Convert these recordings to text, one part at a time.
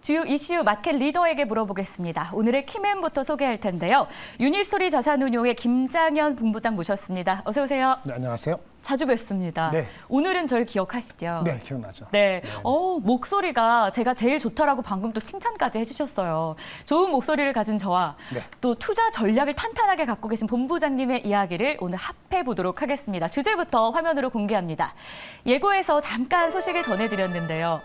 주요 이슈 마켓 리더에게 물어보겠습니다. 오늘의 키맨부터 소개할 텐데요. 유니스토리 자산운용의 김장현 본부장 모셨습니다. 어서 오세요. 네, 안녕하세요. 자주 뵙습니다. 네. 오늘은 저를 기억하시죠? 네, 기억나죠. 네. 목소리가 제가 제일 좋다라고 방금 또 칭찬까지 해주셨어요. 좋은 목소리를 가진 저와 네. 또 투자 전략을 탄탄하게 갖고 계신 본부장님의 이야기를 오늘 합해 보도록 하겠습니다. 주제부터 화면으로 공개합니다. 예고에서 잠깐 소식을 전해드렸는데요.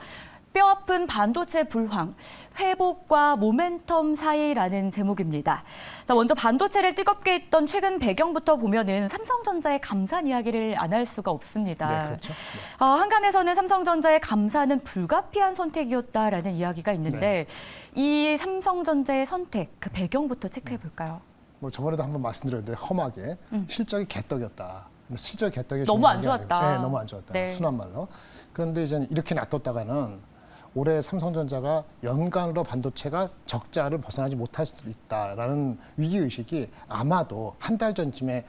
뼈아픈 반도체 불황, 회복과 모멘텀 사이라는 제목입니다. 자, 먼저 반도체를 뜨겁게 했던 최근 배경부터 보면은 삼성전자의 감산 이야기를 안 할 수가 없습니다. 네, 그렇죠. 네. 한간에서는 삼성전자의 감산은 불가피한 선택이었다라는 이야기가 있는데 이 삼성전자의 선택, 그 배경부터 체크해 볼까요? 뭐 저번에도 한번 말씀드렸는데 험하게 실적이 개떡이었다. 근데 실적 개떡이 너무 안 좋았다. 네, 너무 안 좋았다. 네. 순한 말로. 그런데 이제 이렇게 놔뒀다가는 올해 삼성전자가 연간으로 반도체가 적자를 벗어나지 못할 수도 있다라는 위기의식이 아마도 한 달 전쯤에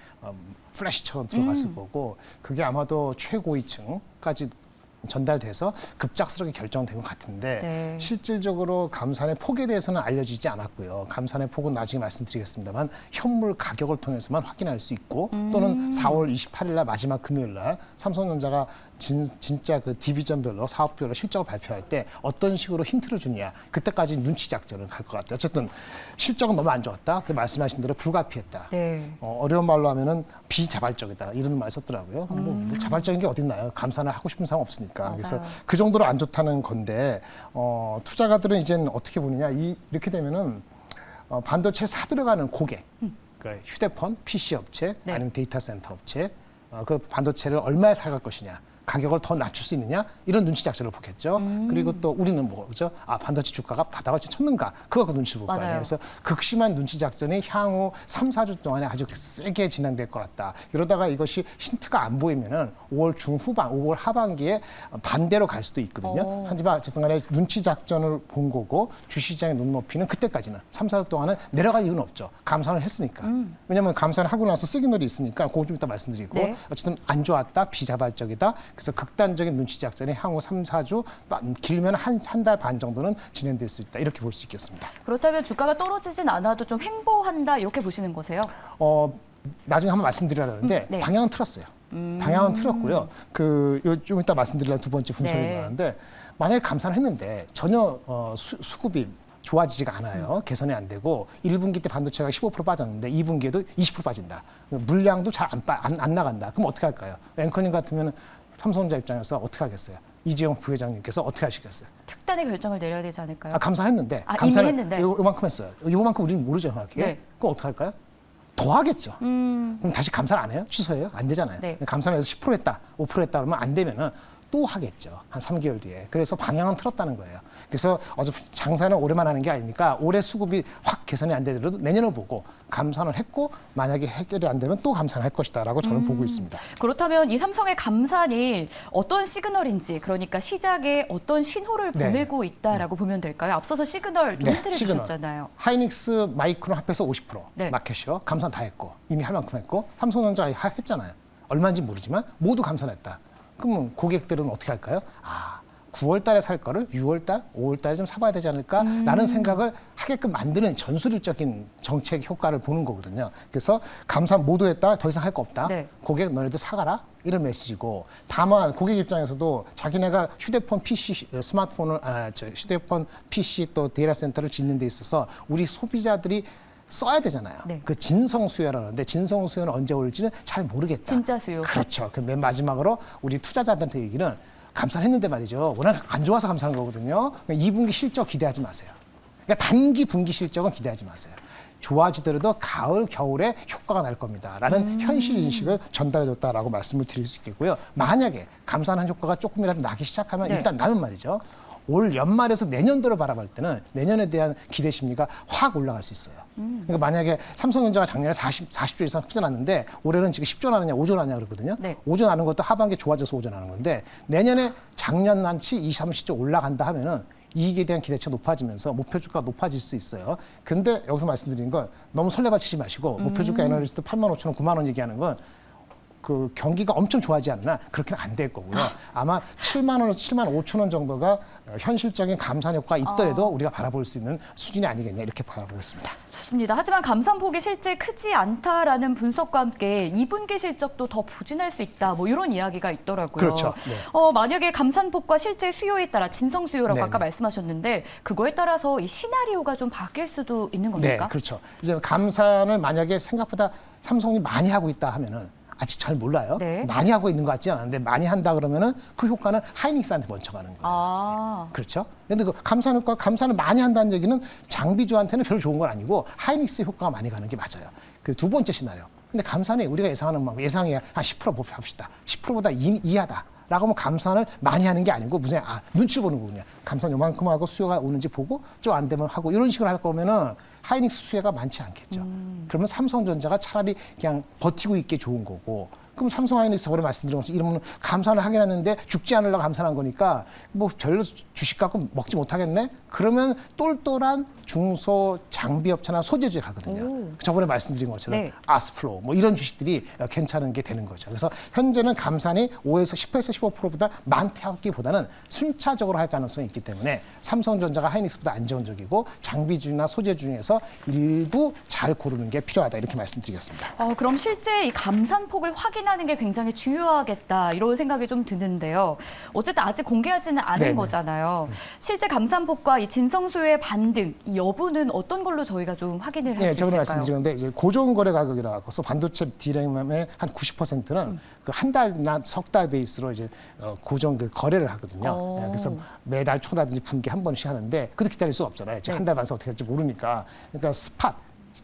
플래시처럼 들어갔을 거고 그게 아마도 최고위층까지 전달돼서 급작스럽게 결정된 것 같은데 네. 실질적으로 감산의 폭에 대해서는 알려지지 않았고요. 감산의 폭은 나중에 말씀드리겠습니다만 현물 가격을 통해서만 확인할 수 있고 또는 4월 28일 날 마지막 금요일 날 삼성전자가 진짜 그 디비전별로 사업별로 실적을 발표할 때 어떤 식으로 힌트를 주느냐 그때까지 눈치 작전을 갈 것 같아요. 어쨌든 실적은 너무 안 좋았다. 그 말씀하신 대로 불가피했다. 네. 어려운 말로 하면은 비자발적이다 이런 말 썼더라고요. 뭐 자발적인 게 어딨나요? 감산을 하고 싶은 사람 없으니까. 맞아요. 그래서 그 정도로 안 좋다는 건데 투자가들은 이제는 어떻게 보느냐 이렇게 되면은 반도체 사들어가는 고객, 그러니까 휴대폰, PC 업체 네. 아니면 데이터 센터 업체 그 반도체를 얼마에 사갈 것이냐. 가격을 더 낮출 수 있느냐 이런 눈치 작전을 보겠죠. 그리고 또 우리는 뭐죠? 반도체 주가가 바닥을 쳤는가 그거 그 눈치를 볼 거 아니에요. 그래서 극심한 눈치 작전이 향후 3, 4주 동안에 아주 세게 진행될 것 같다. 이러다가 이것이 힌트가 안 보이면은 5월 중후반, 5월 하반기에 반대로 갈 수도 있거든요. 하지만 어쨌든 간에 눈치 작전을 본 거고 주시장의 눈높이는 그때까지는 3, 4주 동안은 내려갈 이유는 없죠. 감산을 했으니까. 왜냐하면 감산을 하고 나서 시그널이 있으니까 그거 좀 이따 말씀드리고 네. 어쨌든 안 좋았다, 비자발적이다. 그래서 극단적인 눈치 작전이 향후 3, 4주, 길면 한 달 반 정도는 진행될 수 있다. 이렇게 볼 수 있겠습니다. 그렇다면 주가가 떨어지진 않아도 좀 횡보한다 이렇게 보시는 거세요? 나중에 한번 말씀드리려는데 네. 방향은 틀었어요. 방향은 틀었고요. 좀 이따 말씀드리려는 두 번째 분석이 네. 나는데 만약에 감산을 했는데 전혀 수급이 좋아지지가 않아요. 개선이 안 되고 1분기 때 반도체가 15% 빠졌는데 2분기에도 20% 빠진다. 물량도 잘 안 나간다. 그럼 어떻게 할까요? 앵커님 같으면 삼성전자 입장에서 어떻게 하겠어요? 이재용 부회장님께서 어떻게 하시겠어요? 특단의 결정을 내려야 되지 않을까요? 감산했는데. 이미 했는데. 요만큼 했어요. 요만큼 우리는 모르죠, 정확히. 네. 그럼 어떻게 할까요? 더 하겠죠. 그럼 다시 감산 안 해요? 취소해요? 안 되잖아요. 네. 감산해서 10% 했다, 5% 했다 그러면 안 되면은 또 하겠죠. 한 3개월 뒤에. 그래서 방향은 틀었다는 거예요. 그래서 장사는 올해만 하는 게 아니니까 올해 수급이 확 개선이 안 되더라도 내년을 보고 감산을 했고 만약에 해결이 안 되면 또 감산을 할 것이다라고 저는 보고 있습니다. 그렇다면 이 삼성의 감산이 어떤 시그널인지 그러니까 시장에 어떤 신호를 네. 보내고 있다라고 보면 될까요? 앞서서 시그널 좀 힌트를 주셨잖아요. 하이닉스 마이크론 합해서 50% 네. 마켓이요. 감산 다 했고 이미 할 만큼 했고 삼성전자 했잖아요. 얼마인지 모르지만 모두 감산했다. 그러면 고객들은 어떻게 할까요? 9월 달에 살 거를 6월 달, 5월 달에 좀 사봐야 되지 않을까라는 생각을 하게끔 만드는 전술적인 정책 효과를 보는 거거든요. 그래서 감산 모두 했다, 더 이상 할 거 없다. 네. 고객 너네들 사가라. 이런 메시지고 다만 고객 입장에서도 자기네가 휴대폰 PC, 스마트폰을 휴대폰 PC 또 데이터 센터를 짓는 데 있어서 우리 소비자들이 써야 되잖아요. 네. 그 진성 수요라는데 진성 수요는 언제 올지는 잘 모르겠다. 진짜 수요. 그렇죠. 그 맨 마지막으로 우리 투자자들한테 얘기는 감산했는데 말이죠. 워낙 안 좋아서 감산한 거거든요. 2분기 실적 기대하지 마세요. 그러니까 단기 분기 실적은 기대하지 마세요. 좋아지더라도 가을, 겨울에 효과가 날 겁니다라는 현실 인식을 전달해줬다라고 말씀을 드릴 수 있겠고요. 만약에 감산한 효과가 조금이라도 나기 시작하면 네. 일단 나면 말이죠. 올 연말에서 내년도로 바라볼 때는 내년에 대한 기대 심리가 확 올라갈 수 있어요. 그러니까 만약에 삼성전자가 작년에 40조 이상 흑자 났는데 올해는 지금 10조 나느냐 5조 나느냐 그러거든요. 네. 5조 나는 것도 하반기에 좋아져서 5조 나는 건데 내년에 작년 난치 20, 30조 올라간다 하면은 이익에 대한 기대치가 높아지면서 목표 주가가 높아질 수 있어요. 근데 여기서 말씀드린 건 너무 설레발 치지 마시고 목표 주가 애널리스트 85,000원, 9만 원 얘기하는 건 그 경기가 엄청 좋아하지 않나 그렇게는 안 될 거고요. 아마 7만 원에서 7만 5천 원 정도가 현실적인 감산 효과가 있더라도 우리가 바라볼 수 있는 수준이 아니겠냐 이렇게 바라보고 있습니다. 좋습니다. 하지만 감산폭이 실제 크지 않다라는 분석과 함께 2분기 실적도 더 부진할 수 있다. 뭐 이런 이야기가 있더라고요. 그렇죠. 네. 만약에 감산폭과 실제 수요에 따라 진성 수요라고 네네. 아까 말씀하셨는데 그거에 따라서 이 시나리오가 좀 바뀔 수도 있는 겁니까? 네, 그렇죠. 이제 감산을 만약에 생각보다 삼성이 많이 하고 있다 하면은 아직 잘 몰라요. 네. 많이 하고 있는 것 같지 않은데 많이 한다 그러면은 그 효과는 하이닉스한테 먼저 가는 거예요. 아, 그렇죠. 근데 그 감산 효과, 감산을 많이 한다는 얘기는 장비주한테는 별로 좋은 건 아니고 하이닉스 효과가 많이 가는 게 맞아요. 그 두 번째 시나리오. 근데 감산이 우리가 예상하는 만큼 예상이 한 10% 봅시다. 10%보다 이하다. 라고 하면 감산을 많이 하는 게 아니고 무슨 눈치 보는 거군요. 감산 요만큼 하고 수요가 오는지 보고 좀 안 되면 하고 이런 식으로 할 거면은 하이닉스 수요가 많지 않겠죠. 그러면 삼성전자가 차라리 그냥 버티고 있게 좋은 거고. 그럼 삼성 하이닉스 오래 말씀드린 것처럼 이러면 감산을 하긴 했는데 죽지 않으려고 감산한 거니까 뭐 별로 주식 갖고 먹지 못하겠네? 그러면 똘똘한 중소 장비업체나 소재주에 가거든요. 저번에 말씀드린 것처럼 네. 아스플로우 뭐 이런 주식들이 괜찮은 게 되는 거죠. 그래서 현재는 감산이 5에서 10%에서 15%보다 많다기보다는 순차적으로 할 가능성이 있기 때문에 삼성전자가 하이닉스보다 안정적이고 장비주나 소재 중에서 일부 잘 고르는 게 필요하다 이렇게 말씀드리겠습니다. 그럼 실제 이 감산폭을 확인하는 게 굉장히 중요하겠다 이런 생각이 좀 드는데요. 어쨌든 아직 공개하지는 않은 네네. 거잖아요. 실제 감산폭과 이 진성수요의 반등, 이 여부는 어떤 걸로 저희가 좀 확인을 할 수 네, 저번에 있을까요? 말씀드렸는데 이제 고정 거래 가격이라고 해서 반도체 D램의 한 90%는 그 한 달이나 석 달 베이스로 이제 고정 그 거래를 하거든요. 네, 그래서 매달 초라든지 분기 한 번씩 하는데 그렇게 기다릴 수 없잖아요. 네. 한 달 반서 어떻게 할지 모르니까. 그러니까 스팟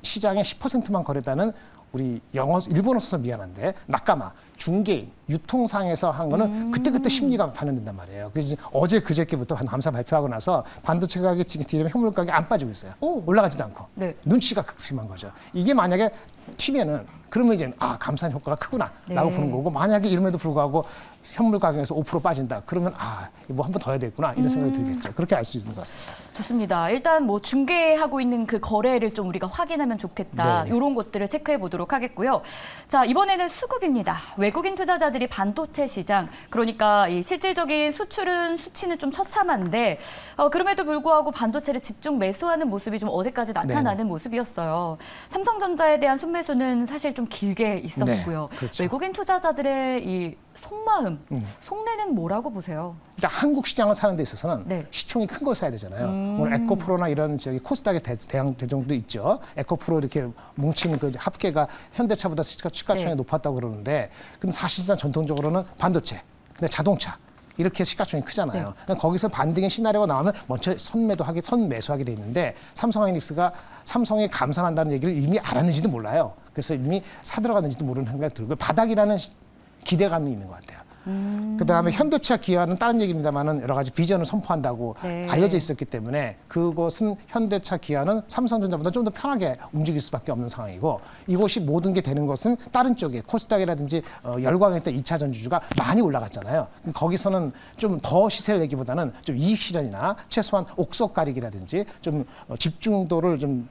시장의 10%만 거래다는 우리 일본어 써서 미안한데 낙가마 중개인 유통상에서 한 거는 그때그때 심리가 반영된단 말이에요. 그래서 어제 그저께부터 감사 발표하고 나서 반도체 가격이 지금 D램 현물 가격이 안 빠지고 있어요. 올라가지도 않고 네. 눈치가 극심한 거죠. 이게 만약에 튀면은 그러면 이제 감산 효과가 크구나라고 네. 보는 거고 만약에 이름에도 불구하고 현물 가격에서 5% 빠진다. 그러면 뭐 한 번 더 해야 되겠구나 이런 생각이 들겠죠. 그렇게 알 수 있는 것 같습니다. 좋습니다. 일단 뭐 중개하고 있는 그 거래를 좀 우리가 확인하면 좋겠다. 네네. 이런 것들을 체크해 보도록 하겠고요. 자, 이번에는 수급입니다. 외국인 투자자들이 반도체 시장, 그러니까 이 실질적인 수치는 좀 처참한데 그럼에도 불구하고 반도체를 집중 매수하는 모습이 좀 어제까지 나타나는 모습이었어요. 삼성전자에 대한 순매수는 사실 좀 길게 있었고요. 네, 그렇죠. 외국인 투자자들의 이 속마음, 속내는 뭐라고 보세요? 일단 한국 시장을 사는 데 있어서는 네. 시총이 큰 걸 사야 되잖아요. 오늘 에코프로나 이런 코스닥의 대장도 있죠. 에코프로 이렇게 뭉치는 그 합계가 현대차보다 시가총액이 네. 높았다고 그러는데, 근데 사실상 전통적으로는 반도체, 근데 자동차 이렇게 시가총액이 크잖아요. 그러니까 거기서 반등의 시나리오가 나오면 먼저 선매수하게 돼 있는데 삼성하이닉스가 삼성이 감산한다는 얘기를 이미 알았는지도 몰라요. 그래서 이미 사들어갔는지도 모르는 생각이 들고 바닥이라는 기대감이 있는 것 같아요. 그다음에 현대차 기아는 다른 얘기입니다만은 여러 가지 비전을 선포한다고 네. 알려져 있었기 때문에 그것은 현대차 기아는 삼성전자보다 좀 더 편하게 움직일 수밖에 없는 상황이고 이곳이 모든 게 되는 것은 다른 쪽에 코스닥이라든지 열광했던 2차 전지주가 많이 올라갔잖아요. 거기서는 좀 더 시세를 내기보다는 좀 이익 실현이나 최소한 옥석 가리기라든지 좀 집중도를 좀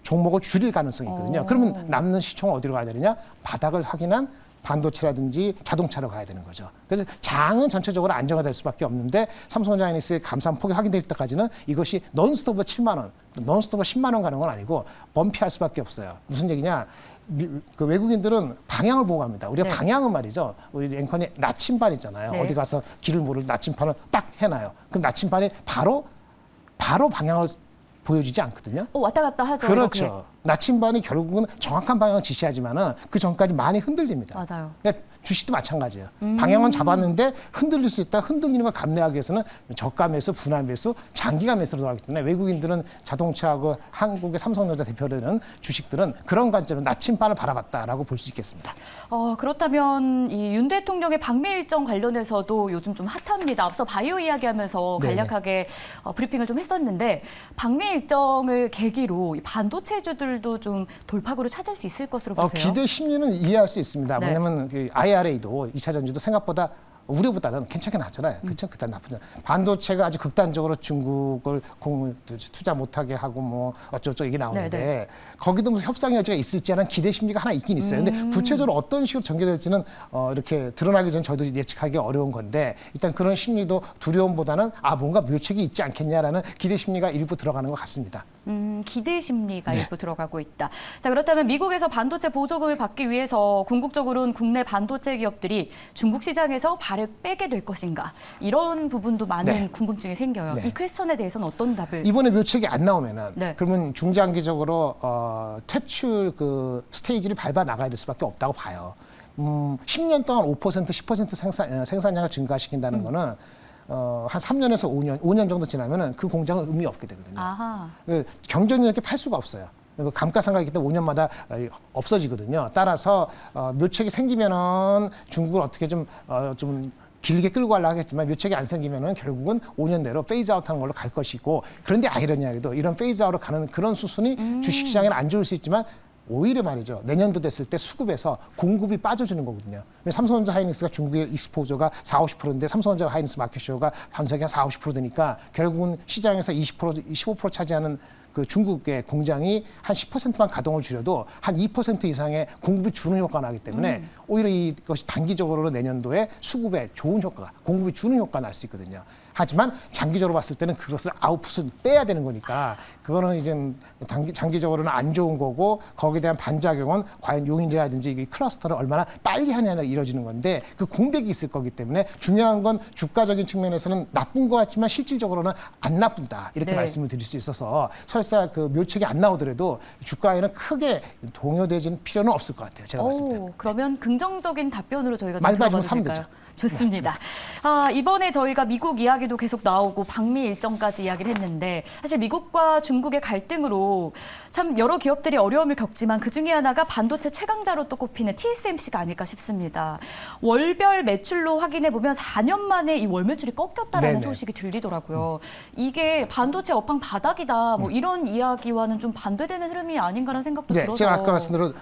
종목을 줄일 가능성이 있거든요. 그러면 남는 시총은 어디로 가야 되느냐? 바닥을 확인한 반도체라든지 자동차로 가야 되는 거죠. 그래서 장은 전체적으로 안정화될 수밖에 없는데 삼성전자 하이닉스의 감산폭이 확인될 때까지는 이것이 논스톱으로 7만 원, 논스톱으로 10만 원 가는 건 아니고 범피할 수밖에 없어요. 무슨 얘기냐? 그 외국인들은 방향을 보고 갑니다. 우리가 네. 방향은 말이죠. 우리 앵커니 나침반 있잖아요. 네. 어디 가서 길을 모를 나침반을 딱 해놔요. 그럼 나침반이 바로 방향을 보여주지 않거든요. 왔다 갔다 하죠. 그렇죠. 이렇게. 나침반이 결국은 정확한 방향을 지시하지만은 그 전까지 많이 흔들립니다. 맞아요. 그러니까 주식도 마찬가지예요. 방향은 잡았는데 흔들릴 수 있다. 흔들리는 걸 감내하기 위해서는 저가 매수, 분할 매수, 장기가 매수로 들어가기 때문에 외국인들은 자동차하고 한국의 삼성전자 대표되는 주식들은 그런 관점으로 나침반을 바라봤다라고 볼 수 있겠습니다. 그렇다면 이 윤 대통령의 방미 일정 관련해서도 요즘 좀 핫합니다. 앞서 바이오 이야기하면서 네네. 간략하게 브리핑을 좀 했었는데 방미 일정을 계기로 이 반도체주들도 좀 돌파구를 찾을 수 있을 것으로 보세요. 기대 심리는 이해할 수 있습니다. 네. 왜냐하면 그 IRA도 2차 전지도 생각보다 우려보다는 괜찮게 나왔잖아요. 그렇죠? 그다음 나쁘지 않아요. 반도체가 아주 극단적으로 중국을 투자 못하게 하고 뭐 어쩌고저쩌고 이게 나오는데 네네. 거기도 무슨 협상 여지가 있을지 하는 기대 심리가 하나 있긴 있어요. 근데 구체적으로 어떤 식으로 전개될지는 이렇게 드러나기 전에 저도 예측하기 어려운 건데 일단 그런 심리도 두려움보다는 뭔가 묘책이 있지 않겠냐라는 기대 심리가 일부 들어가는 것 같습니다. 기대 심리가 일부 들어가고 있다. 자, 그렇다면 미국에서 반도체 보조금을 받기 위해서 궁극적으로는 국내 반도체 기업들이 중국 시장에서 발을 빼게 될 것인가? 이런 부분도 많은 궁금증이 생겨요. 네. 이 퀘스천에 대해서는 어떤 답을? 이번에 묘책이 안 나오면은 네. 그러면 중장기적으로 퇴출 그 스테이지를 밟아 나가야 될 수밖에 없다고 봐요. 10년 동안 5% 10% 생산량을 증가시킨다는 거는 한 3년에서 5년 정도 지나면은 그 공장은 의미 없게 되거든요. 아하. 경쟁력 있게 팔 수가 없어요. 감가상각이기 때문에 5년마다 없어지거든요. 따라서 묘책이 생기면은 중국을 어떻게 좀 길게 끌고 가려고 하겠지만 묘책이 안 생기면은 결국은 5년 내로 페이즈아웃하는 걸로 갈 것이고 그런데 아이러니하게도 이런 페이즈아웃으로 가는 그런 수순이 주식시장에는 안 좋을 수 있지만 오히려 말이죠. 내년도 됐을 때 수급에서 공급이 빠져주는 거거든요. 삼성전자 하이닉스가 중국의 익스포저가 40~50%인데 삼성전자 하이닉스 마켓쇼가 반석이 한 40~50% 되니까 결국은 시장에서 20%, 25% 차지하는 그 중국의 공장이 한 10%만 가동을 줄여도 한 2% 이상의 공급이 주는 효과가 나기 때문에 오히려 이것이 단기적으로 내년도에 수급에 좋은 효과가, 공급이 주는 효과가 날 수 있거든요. 하지만 장기적으로 봤을 때는 그것을 아웃풋을 빼야 되는 거니까 그거는 이제 장기적으로는 안 좋은 거고 거기에 대한 반작용은 과연 용인이라든지 이 클러스터를 얼마나 빨리 하냐에 이루어지는 건데 그 공백이 있을 거기 때문에 중요한 건 주가적인 측면에서는 나쁜 것 같지만 실질적으로는 안 나쁜다 이렇게 말씀을 드릴 수 있어서 설사 그 묘책이 안 나오더라도 주가에는 크게 동요되지는 필요는 없을 것 같아요. 제가 봤을 때는. 그러면 긍정적인 답변으로 저희가 좀 말 들어봐도 빠지면 사면 될까요? 되죠. 좋습니다. 이번에 저희가 미국 이야기도 계속 나오고 방미 일정까지 이야기를 했는데 사실 미국과 중국의 갈등으로 참 여러 기업들이 어려움을 겪지만 그중에 하나가 반도체 최강자로 또 꼽히는 TSMC가 아닐까 싶습니다. 월별 매출로 확인해 보면 4년 만에 이 월 매출이 꺾였다라는 네네. 소식이 들리더라고요. 이게 반도체 업황 바닥이다 뭐 이런 이야기와는 좀 반대되는 흐름이 아닌가라는 생각도 들어서. 제가 아까 말씀대로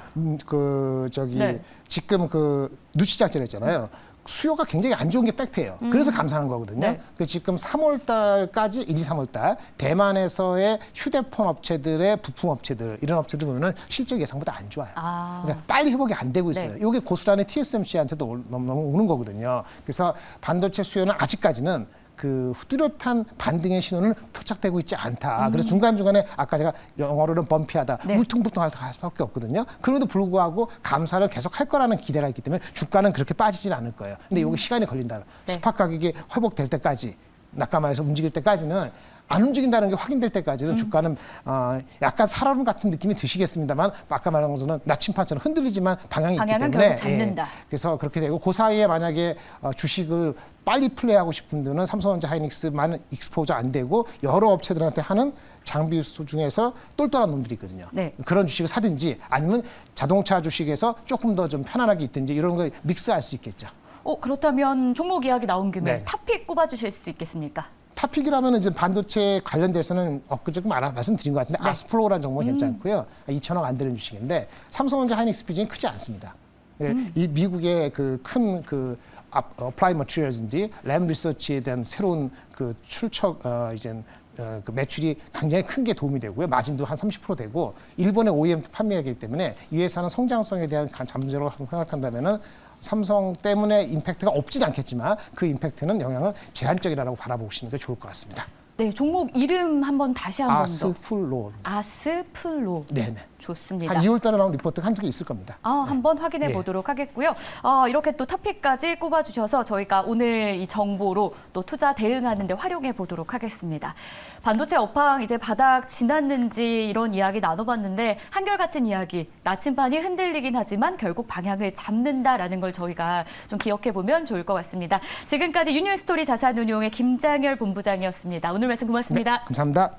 네. 지금 그 누치작전 했잖아요. 수요가 굉장히 안 좋은 게 팩트예요. 그래서 감사한 거거든요. 네. 그 지금 3월 달까지 1, 2, 3월 달 대만에서의 휴대폰 업체들의 부품 업체들 이런 업체들 보면은 실적 예상보다 안 좋아요. 그러니까 빨리 회복이 안 되고 있어요. 이게 고스란히 TSMC한테도 너무 오는 거거든요. 그래서 반도체 수요는 아직까지는 그 뚜렷한 반등의 신호는 포착되고 있지 않다. 그래서 중간중간에 아까 제가 영어로는 범피하다, 울퉁불퉁할 수밖에 없거든요. 그럼에도 불구하고 감사를 계속 할 거라는 기대가 있기 때문에 주가는 그렇게 빠지진 않을 거예요. 근데 이게 시간이 걸린다. 스팟 가격이 회복될 때까지, 낙가마에서 움직일 때까지는 안 움직인다는 게 확인될 때까지는 주가는 약간 살얼음 같은 느낌이 드시겠습니다만 아까 말한 것처럼 나침판처럼 흔들리지만 방향이 있기 때문에 결국 잡는다. 그래서 그렇게 되고 그 사이에 만약에 주식을 빨리 플레이하고 싶은 분들은 삼성전자 하이닉스만 익스포저 안 되고 여러 업체들한테 하는 장비 중에서 똘똘한 놈들이 있거든요. 그런 주식을 사든지 아니면 자동차 주식에서 조금 더 좀 편안하게 있든지 이런 거 믹스할 수 있겠죠. 그렇다면 종목 이야기 나온 김에 네. 탑픽 꼽아주실 수 있겠습니까? 탑픽이라면 이제 반도체 관련돼서는 엊그저께 말씀드린 것 같은데 아스플로우라는 종목은 괜찮고요. 2천억 안 되는 주식인데 삼성전자 하이닉스 비중이 크지 않습니다. 이 미국의 그 큰 그 어플라이 머티리얼즈인지 램 리서치에 대한 새로운 그 출처 그 매출이 굉장히 큰 게 도움이 되고요. 마진도 한 30% 되고 일본의 OEM 판매하기 때문에 이 회사는 성장성에 대한 잠재로 생각한다면은 삼성 때문에 임팩트가 없진 않겠지만 그 임팩트는 영향은 제한적이라고 바라보시는 게 좋을 것 같습니다. 네, 종목 이름 한번 다시 한번 더. 아스플로. 아스플로. 네네. 좋습니다. 한 2월 달에 나온 리포트가 한두 개 있을 겁니다. 한번 확인해 보도록 하겠고요. 이렇게 또 탑픽까지 꼽아주셔서 저희가 오늘 이 정보로 또 투자 대응하는 데 활용해 보도록 하겠습니다. 반도체 업황 이제 바닥 지났는지 이런 이야기 나눠봤는데 한결같은 이야기, 나침반이 흔들리긴 하지만 결국 방향을 잡는다라는 걸 저희가 좀 기억해 보면 좋을 것 같습니다. 지금까지 유니온스토리 자산운용의 김장열 본부장이었습니다. 오늘 말씀 고맙습니다. 네, 감사합니다.